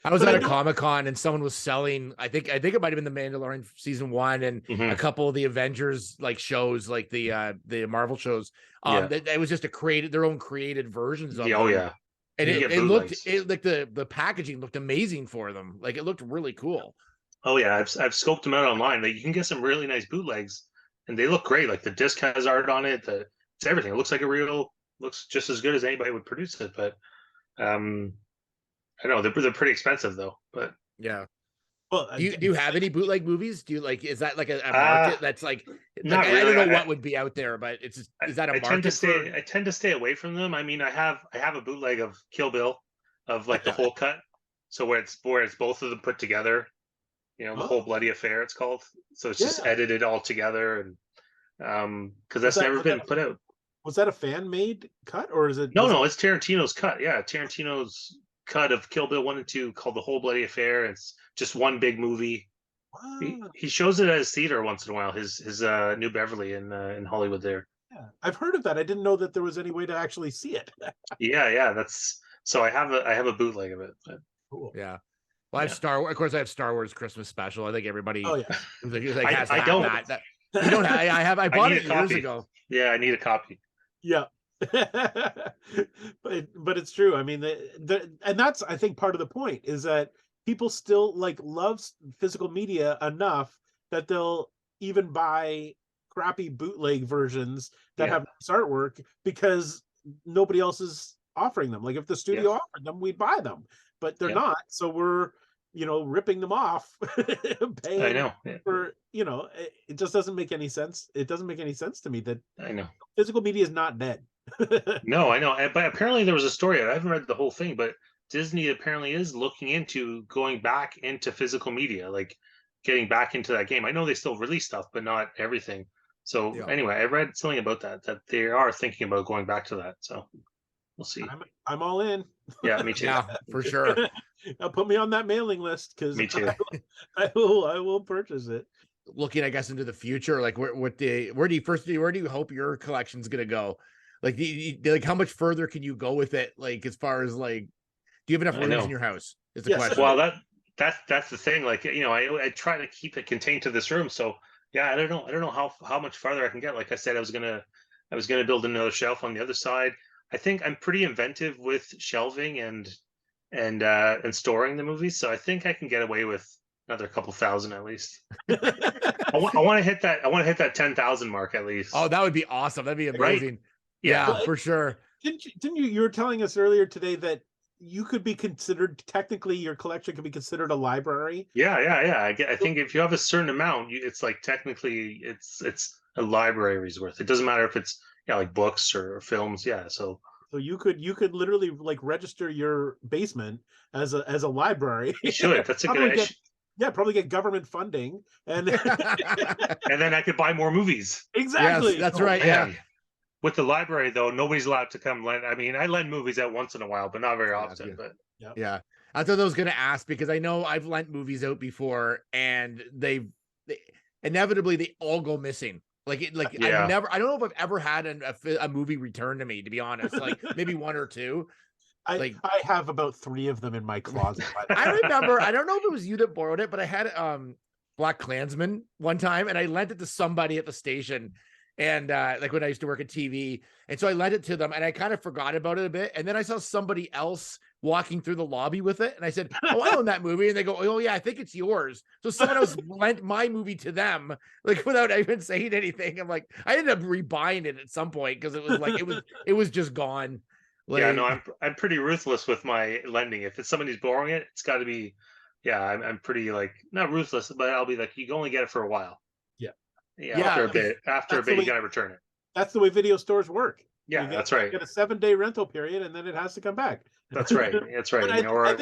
I was at a Comic-Con and someone was selling, I think it might have been the Mandalorian season 1 and a couple of the Avengers like shows, like the Marvel shows. It was just their own created versions of them. And it looked like the packaging looked amazing for them. Like it looked really cool. Oh yeah, I've scoped them out online. Like you can get some really nice bootlegs and they look great. Like the disc has art on it, it's everything. It looks like looks just as good as anybody would produce it, but I know they're pretty expensive though. But yeah. Well, do you have any bootleg movies? Do you like? Is that like a market that's like? Not really. I don't know what would be out there, but is that a market? I tend to stay away from them. I mean, I have a bootleg of Kill Bill, of like the whole cut, so where it's both of them put together. The whole bloody affair it's called. So it's just edited all together, and because that's never been put out. Was that a fan made cut or is it? No, it's Tarantino's cut. Yeah, Tarantino's cut of Kill Bill 1 and 2 called The Whole Bloody Affair. It's just one big movie. Wow. He shows it at his theater once in a while. His New Beverly in Hollywood there. Yeah, I've heard of that. I didn't know that there was any way to actually see it. yeah. That's so I have a bootleg of it. But. Cool. Yeah. Well, I have Of course, I have Star Wars Christmas special. I think everybody. Oh yeah. Has to I have don't. That. You don't. I bought it years ago. Yeah, I need a copy. Yeah. but it's true. I mean, and that's I think part of the point is that people still love physical media enough that they'll even buy crappy bootleg versions that have artwork because nobody else is offering them. Like if the studio offered them, we'd buy them, but they're not. So we're ripping them off. Paying I know. For it just doesn't make any sense. It doesn't make any sense to me that I know physical media is not dead. No, I know. But apparently there was a story. I haven't read the whole thing, but Disney apparently is looking into going back into physical media, like getting back into that game. I know they still release stuff, but not everything. So anyway, I read something about that they are thinking about going back to that. So we'll see. I'm all in. Yeah, me too. Yeah, for sure. Now put me on that mailing list because me too. I will purchase it. Looking, I guess, into the future, like where do you hope your collection's gonna go? Like how much further can you go with it? Like as far as do you have enough rooms in your house? Is the question. Well, that's the thing. Like I try to keep it contained to this room. So I don't know how much farther I can get. Like I said, I was gonna build another shelf on the other side. I think I'm pretty inventive with shelving and storing the movies. So I think I can get away with another couple thousand at least. I want to hit that. I want to hit that 10,000 mark at least. Oh, that would be awesome. That'd be amazing. Right? Yeah, for sure. Didn't you were telling us earlier today that you could be considered, technically your collection could be considered a library? Yeah. I think if you have a certain amount, it's like technically it's a library's worth. It doesn't matter if it's like books or films. Yeah, so you could literally register your basement as a library. You should. That's a good idea. Yeah, probably get government funding and and then I could buy more movies. Exactly. Yes, that's right. Man. Yeah. With the library, though, nobody's allowed to come lend. I mean, I lend movies out once in a while, but not very often. But yeah, I thought I was going to ask because I know I've lent movies out before, and they inevitably they all go missing. I don't know if I've ever had a movie returned to me. To be honest, maybe one or two. I have about 3 of them in my closet. I remember. I don't know if it was you that borrowed it, but I had Black Klansman one time, and I lent it to somebody at the station. And like when I used to work at TV. And so I lent it to them and I kind of forgot about it a bit. And then I saw somebody else walking through the lobby with it. And I said, oh, I own that movie. And they go, oh yeah, I think it's yours. So someone else lent my movie to them, like without even saying anything. I'm like, I ended up rebuying it at some point because it was like, it was just gone. Like, yeah, no, I'm pretty ruthless with my lending. If it's somebody's borrowing it, it's got to be, yeah, I'm pretty like, not ruthless, but I'll be like, you can only get it for a while. Yeah, after a bit, you gotta return it. That's the way video stores work. Yeah, that's right. You get a 7-day rental period, and then it has to come back. That's right. That's right. I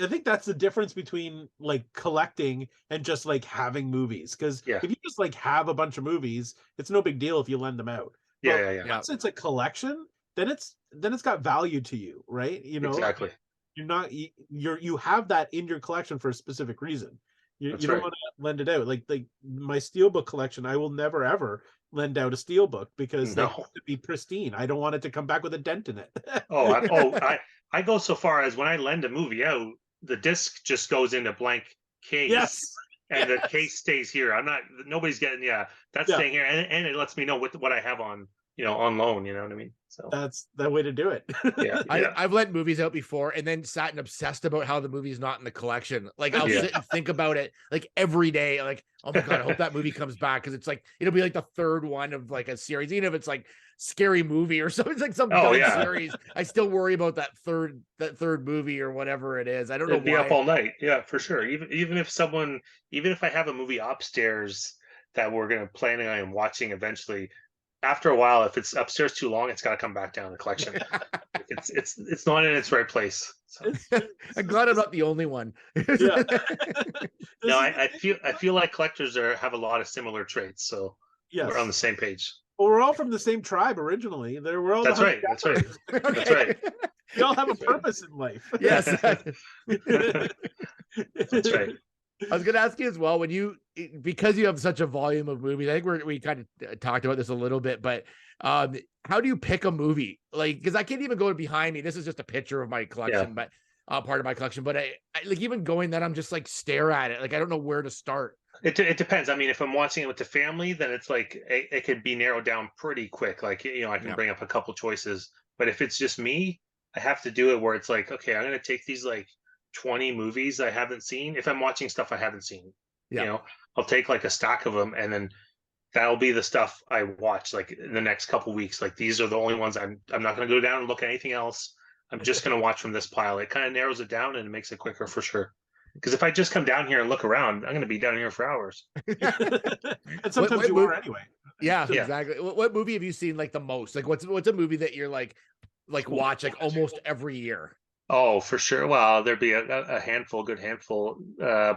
think that's the difference between like collecting and just like having movies. Because if you just like have a bunch of movies, it's no big deal if you lend them out. Yeah. Once it's a collection, then it's got value to you, right? You know, exactly. You have that in your collection for a specific reason. You don't want to lend it out. Like my Steelbook collection, I will never ever lend out a Steelbook because they have to be pristine. I don't want it to come back with a dent in it. I go so far as when I lend a movie out, the disc just goes in a blank case. Yes. And the case stays here. Nobody's getting that's staying here, and it lets me know what I have on on loan. You know what I mean? So that's the way to do it. Yeah. I've lent movies out before and then sat and obsessed about how the movie's not in the collection. Like I'll sit and think about it like every day. Like, oh my God, I hope that movie comes back. Cause it's like, it'll be like the third one of like a series. Even if it's like Scary Movie or something, it's like some series. I still worry about that third movie or whatever it is. I don't know. Be up all night. Yeah, for sure. Even if I have a movie upstairs that we're planning on watching eventually, after a while, if it's upstairs too long, it's got to come back down the collection. It's not in its right place. So. I'm glad I'm not the only one. Yeah. No, I feel like collectors have a lot of similar traits, so we're on the same page. Well, we're all from the same tribe originally. We're all That's right. That's right. That's right. We all have a purpose in life. Yes. That's right. I was going to ask you as well, because you have such a volume of movies, I think we kind of talked about this a little bit, but how do you pick a movie? Like, because I can't even go behind me. This is just a picture of my collection, but part of my collection. But I like even going that I'm just like stare at it. Like, I don't know where to start. It depends. I mean, if I'm watching it with the family, then it's like it could be narrowed down pretty quick. Like, I can bring up a couple choices. But if it's just me, I have to do it where it's like, okay, I'm going to take these like 20 movies I haven't seen. If I'm watching stuff I haven't seen, I'll take like a stack of them, and then that'll be the stuff I watch like in the next couple weeks. Like, these are the only ones I'm not going to go down and look at anything else. I'm just going to watch from this pile. It kind of narrows it down and it makes it quicker for sure. Because if I just come down here and look around, I'm going to be down here for hours. And sometimes you are anyway. Yeah, exactly. What movie have you seen like the most? Like, what's a movie that you're like watch like almost every year? Oh, for sure. Well, there'd be a good handful.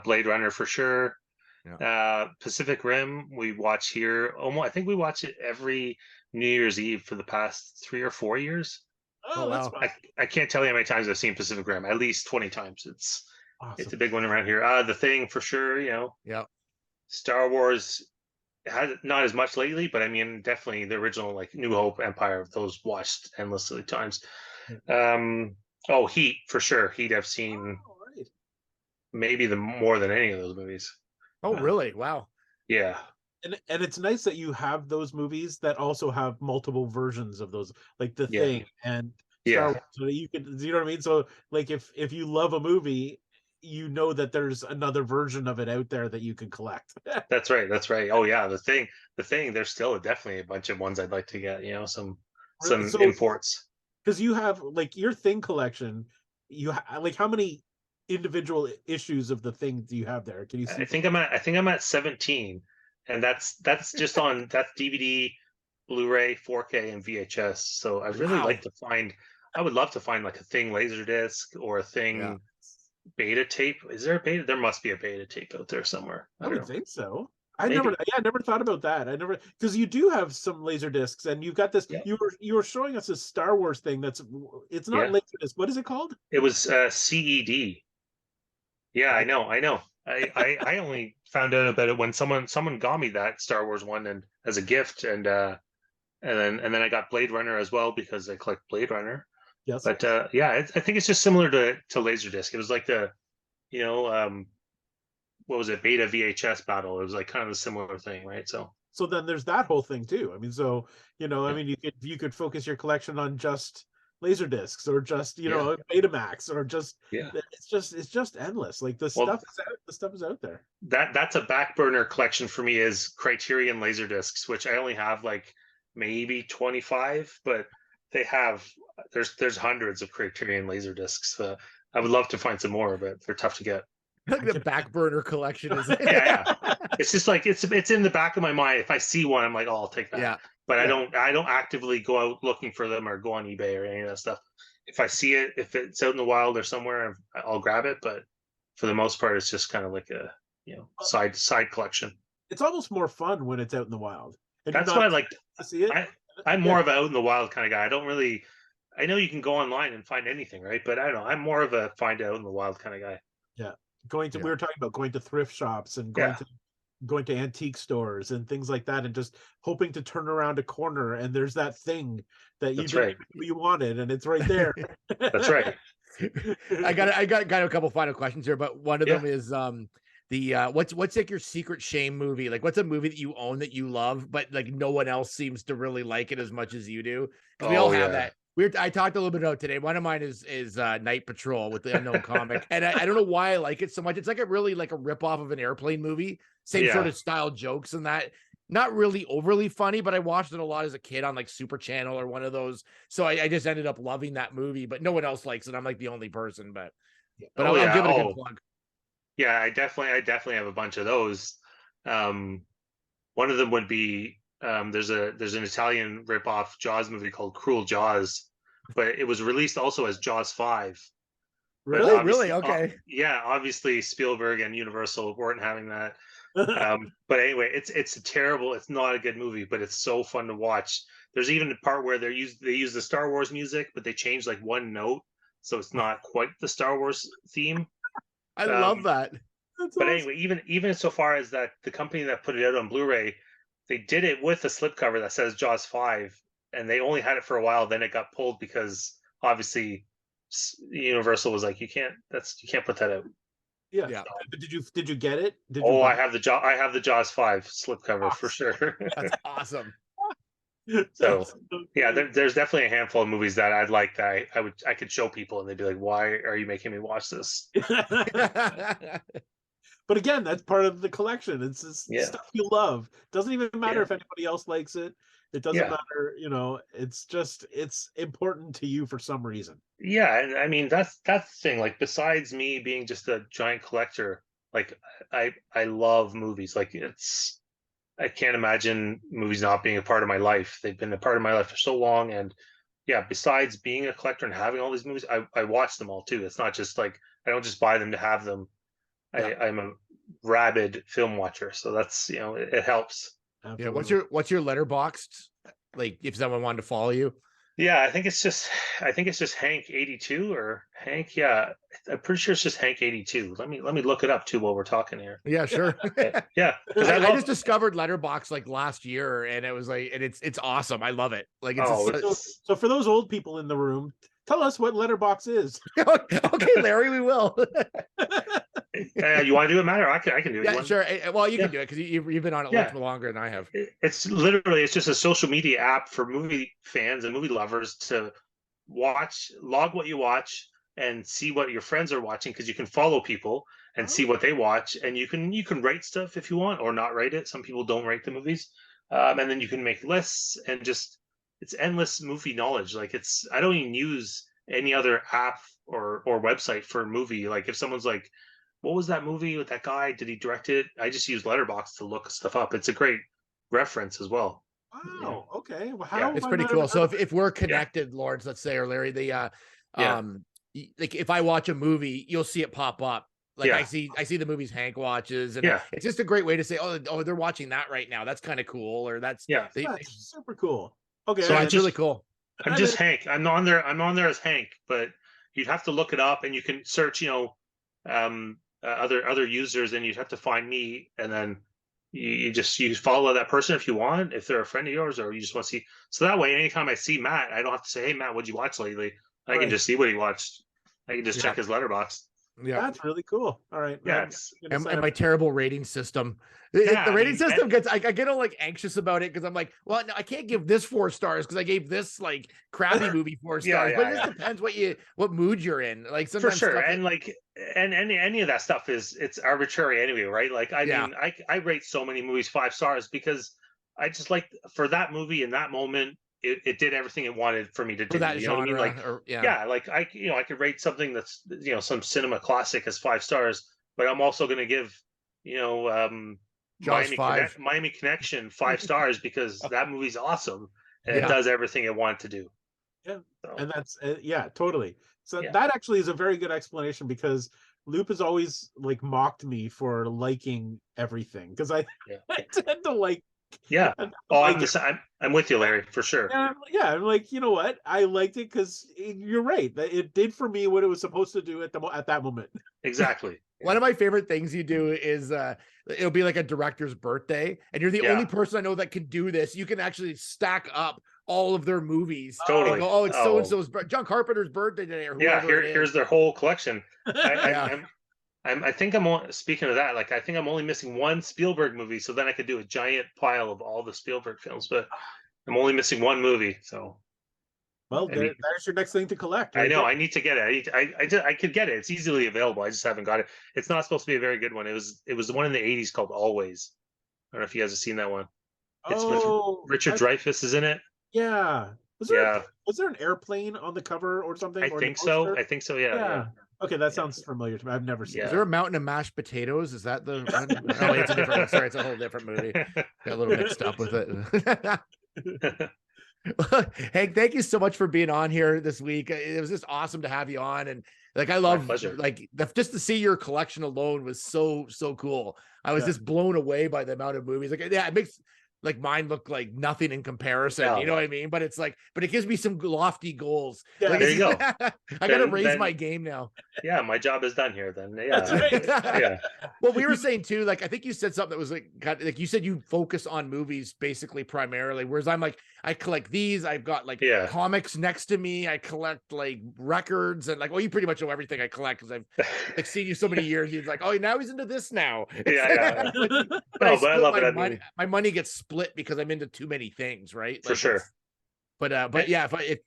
Blade Runner for sure. Yeah. Pacific Rim we watch here. I think we watch it every New Year's Eve for the past 3 or 4 years. Oh, that's fun. I can't tell you how many times I've seen Pacific Rim. At least 20 times. It's awesome. A big one around here. The Thing for sure. Yeah. Star Star Wars has not as much lately, but I mean, definitely the original like New Hope, Empire. Those watched endlessly times. Heat for sure. Heat I've seen maybe more than any of those movies. Oh, really? Wow. Yeah. And it's nice that you have those movies that also have multiple versions of those, like The Thing and Star Wars, so that you know what I mean? So like if you love a movie, you know that there's another version of it out there that you can collect. That's right. Oh yeah, The Thing. There's still definitely a bunch of ones I'd like to get, some imports. Because you have like your Thing collection, like how many individual issues of The Thing do you have there? Can you see? I think I'm at 17, and that's just on DVD, Blu-ray, 4K, and VHS. So I really like to find. I would love to find like a Thing Laserdisc or a Thing beta tape. Is there a beta? There must be a beta tape out there somewhere. I would think so. I never thought about that. Because you do have some laser discs, and you've got this. Yeah. You were showing us this Star Wars thing. It's not laser disc. What is it called? It was CED. Yeah, I know. I only found out about it when someone got me that Star Wars one and as a gift, and then I got Blade Runner as well because I collect Blade Runner. Yes. But I think it's just similar to Laserdisc. It was like the what was it, beta VHS battle. It was like kind of a similar thing, right? So then there's that whole thing too. I mean, so I Yeah. mean, you could focus your collection on just laser discs or just Yeah. Betamax or just Yeah. it's just endless. Like the Well, stuff is out there. that's a back burner collection for me is Criterion laser discs, which I only have like maybe 25, but they have there's hundreds of Criterion laser discs. I would love to find some more, but they're tough to get. Like the back burner collection is. Yeah. It's just like it's in the back of my mind. If I see one, I'm like, oh, I'll take that. Yeah. But Yeah. I don't actively go out looking for them or go on eBay or any of that stuff. If I see it, if it's out in the wild or somewhere, I'll grab it. But for the most part, it's just kind of like a side collection. It's almost more fun when it's out in the wild. And That's what I like. to see it. I'm more of a out in the wild kind of guy. I don't really. I know you can go online and find anything, right? But I don't know. I'm more of a find out in the wild kind of guy. We were talking about going to thrift shops and going to antique stores and things like that, and just hoping to turn around a corner and there's that thing that you wanted and it's right there. That's right. I got a couple final questions here, but one of them is what's like your secret shame movie? Like, what's a movie that you own that you love, but like no one else seems to really like it as much as you do? We all have that. I talked a little bit about today. One of mine is Night Patrol with the Unknown Comic, and I don't know why I like it so much. It's like a ripoff of an Airplane movie, same sort of style jokes and that. Not really overly funny, but I watched it a lot as a kid on like Super Channel or one of those. So I just ended up loving that movie, but no one else likes it. I'm like the only person, but I'll give it a good plug. Yeah, I definitely have a bunch of those. One of them would be there's an Italian ripoff Jaws movie called Cruel Jaws, but it was released also as Jaws 5. Really? Okay. Obviously Spielberg and Universal weren't having that. But anyway, it's not a good movie, but it's so fun to watch. There's even a part where they use the Star Wars music, but they change like one note, so it's not quite the Star Wars theme. I love that. But anyway, even so far as that, the company that put it out on Blu-ray, they did it with a slipcover that says Jaws 5, and they only had it for a while. Then it got pulled because obviously Universal was like, you can't put that out. Yeah. But did you get it? I have the Jaws 5 slipcover for sure. That's awesome. So yeah, there's definitely a handful of movies that I'd like that I could show people and they'd be like, why are you making me watch this? But again, that's part of the collection. It's stuff you love. Doesn't even matter if anybody else likes it. It doesn't matter, it's important to you for some reason. Yeah, and I mean that's the thing. Like, besides me being just a giant collector, like I love movies. Like, I can't imagine movies not being a part of my life. They've been a part of my life for so long, and besides being a collector and having all these movies, I watch them all too. It's not just like I don't just buy them to have them. I'm a rabid film watcher, so that's it helps. Absolutely. Yeah, what's your Letterboxd? Like, if someone wanted to follow you? Yeah, I think it's just Hank 82 or Hank. Yeah, I'm pretty sure it's just Hank 82. Let me look it up too while we're talking here. Yeah, sure. Yeah, I just discovered Letterboxd like last year, and it was like, and it's awesome. I love it. Like, so for those old people in the room, tell us what Letterboxd is. Okay, Larry, we will. You want to do it, Matt, or I can do it? Yeah, sure. Well, you can do it because you've been on it much longer than I have. It's just a social media app for movie fans and movie lovers to log what you watch and see what your friends are watching, because you can follow people and see what they watch, and you can rate stuff if you want or not rate it. Some people don't rate the movies, and then you can make lists and it's endless movie knowledge. Like, I don't even use any other app or website for a movie. Like, if someone's like, what was that movie with that guy? Did he direct it? I just use Letterboxd to look stuff up. It's a great reference as well. Wow. Okay. Well, it's pretty cool. So if we're connected, Lawrence, let's say, or Larry, like if I watch a movie, you'll see it pop up. Like, I see the movies Hank watches, and it's just a great way to say, oh, they're watching that right now. That's kind of cool. Or that's super cool. Okay. So it's really cool. I'm just Hank. I'm on there as Hank, but you'd have to look it up, and you can search, other users, and you'd have to find me, and then you follow that person if you want, if they're a friend of yours, or you just want to see. So that way, anytime I see Matt, I don't have to say, hey Matt, what'd you watch lately? I can just see what he watched. I can just check his Letterboxd. Yeah. That's really cool. All right. Yeah, I'm it's- gonna And, sign and up. my terrible rating system. Yeah, The I rating mean, system gets, I get all like anxious about it because I'm like, well, no, I can't give this 4 stars because I gave this like crappy movie 4 Yeah, stars. But it yeah, just depends what mood you're in. Like for sometimes sure. stuff And like, and any of that stuff it's arbitrary anyway, right? Like, I Yeah. mean, I rate so many movies 5 stars because I just like, for that movie in that moment, it did everything it wanted for me to for do. that You know what I genre. mean? Like, Or, yeah, like I could rate something that's, some cinema classic as 5 stars, but I'm also going to give, Jaws 5. Miami Connection 5 stars because that movie's awesome and it Yeah. does everything it wanted to do. Yeah. So, And that's yeah, totally. So Yeah. that actually is a very good explanation because Loop has always like mocked me for liking everything because I Yeah. I tend to like yeah. I tend to Oh, like I'm it. I'm with you, Larry, for sure. Yeah, I'm like, you know what? I liked it because you're right. That it did for me what it was supposed to do at that moment. Exactly. One of my favorite things you do is it'll be like a director's birthday, and you're the Yeah. only person I know that can do this. You can actually stack up all of their movies. Totally. And go, oh, it's so Oh. and so's John Carpenter's birthday today, or Yeah, whoever it is. here's their whole collection. Yeah. I think I'm speaking of that. Like, I think I'm only missing one Spielberg movie, so then I could do a giant pile of all the Spielberg films. But I'm only missing one movie, so Well, I need- there's your next thing to collect. I right know there. I need to get it. I could get it. It's easily available. I just haven't got it. It's not supposed to be a very good one. It was the one in the '80s called Always. I don't know if you guys have seen that one. It's with Richard Dreyfuss is in it. Yeah. Was there an airplane on the cover or something? I or the think so. poster? I think so. Yeah. Okay, that sounds familiar to me. I've never seen Yeah. Is it. there a mountain of mashed potatoes? Is that the one? Oh, it's a different. Sorry, it's a whole different movie. Got a little mixed up with it. Hank, thank you so much for being on here this week. It was just awesome to have you on, and like I love pleasure. like just to see your collection alone was so cool. I was Yeah. just blown away by the amount of movies. Like, yeah, it makes like mine look like nothing in comparison. Yeah. You know what I mean? But it's like, but it gives me some lofty goals. Yeah, Like, there you go. I gotta Then- raise then- my game now. Yeah, my job is done here. Then That's right. yeah. Well, we were saying too, like I think you said something that was like you said you focus on movies basically primarily, whereas I'm like I collect these. I've got like Yeah. comics next to me. I collect like records and like, well, you pretty much know everything I collect because I've like seen you so many years. He's like, oh, now he's into this now. Yeah. But No, but I split love my it. I money. mean- My money gets split because I'm into too many things, right? For sure. But yeah, if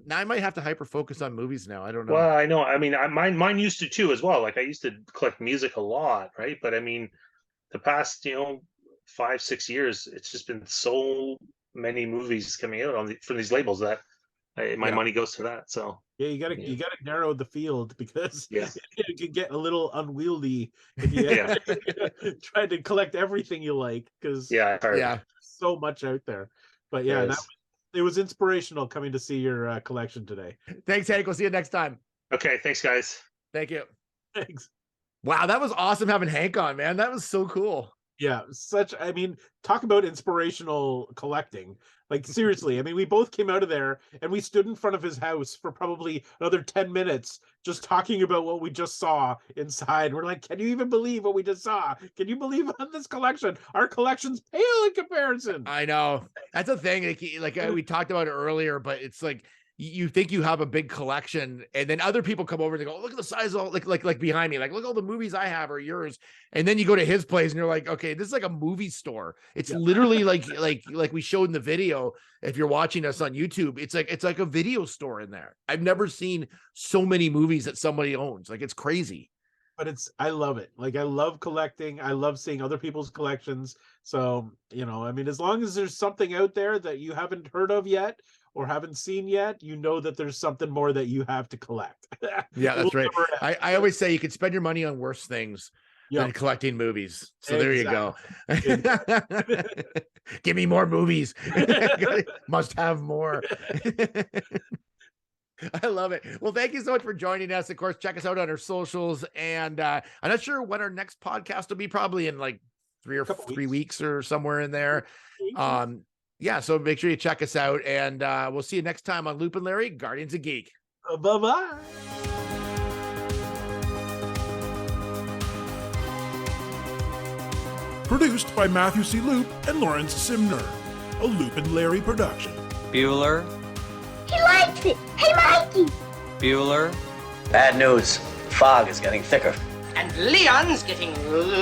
now I might have to hyper focus on movies now. I don't know. Well, I know. I mean, mine used to too as well. Like I used to collect music a lot, right? But I mean, the past 5-6 years, it's just been so many movies coming out from these labels that my Yeah. money goes to that. So Yeah, you gotta narrow the field because Yeah. it can get a little unwieldy if you Yeah. try to collect everything you like because yeah, it's hard. Yeah. so much out there. But yeah, There is. it was inspirational coming to see your collection today. Thanks, Hank. We'll see you next time. Okay, thanks, guys. Thank you. Thanks. Wow, that was awesome having Hank on, man. That was so cool. Yeah, I mean, talk about inspirational collecting. Like seriously, I mean, we both came out of there and we stood in front of his house for probably another 10 minutes just talking about what we just saw inside. We're like, can you even believe what we just saw? Can you believe on this collection? Our collection's pale in comparison. I know. That's the thing. We talked about it earlier, but it's like you think you have a big collection, and then other people come over and they go, "Look at the size of all like behind me. Like, look, all the movies I have are yours." And then you go to his place, and you're like, "Okay, this is like a movie store. It's literally like we showed in the video. If you're watching us on YouTube, it's like a video store in there. I've never seen so many movies that somebody owns. Like, it's crazy." But I love it. Like I love collecting. I love seeing other people's collections. So, I mean, as long as there's something out there that you haven't heard of yet or haven't seen yet, you know that there's something more that you have to collect. Yeah, that's right. never end. I always say you can spend your money on worse things than collecting movies. So there you go. Give me more movies. Must have more. I love it. Well, thank you so much for joining us. Of course, check us out on our socials. And I'm not sure when our next podcast will be, probably in like 3 weeks or somewhere in there. Yeah, so make sure you check us out. And we'll see you next time on Loop and Larry, Guardians of Geek. Bye-bye. Produced by Matthew C. Loop and Lawrence Simner. A Loop and Larry production. Bueller, He likes it. Hey, Mikey. Bueller, Bad news. Fog is getting thicker. And Leon's getting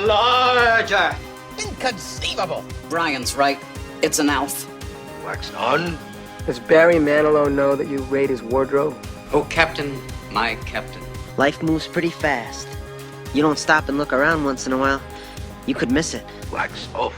larger. Inconceivable. Brian's right. It's an elf. Wax on. Does Barry Manilow know that you raid his wardrobe? Oh, Captain, my Captain. Life moves pretty fast. You don't stop and look around once in a while, you could miss it. Wax off.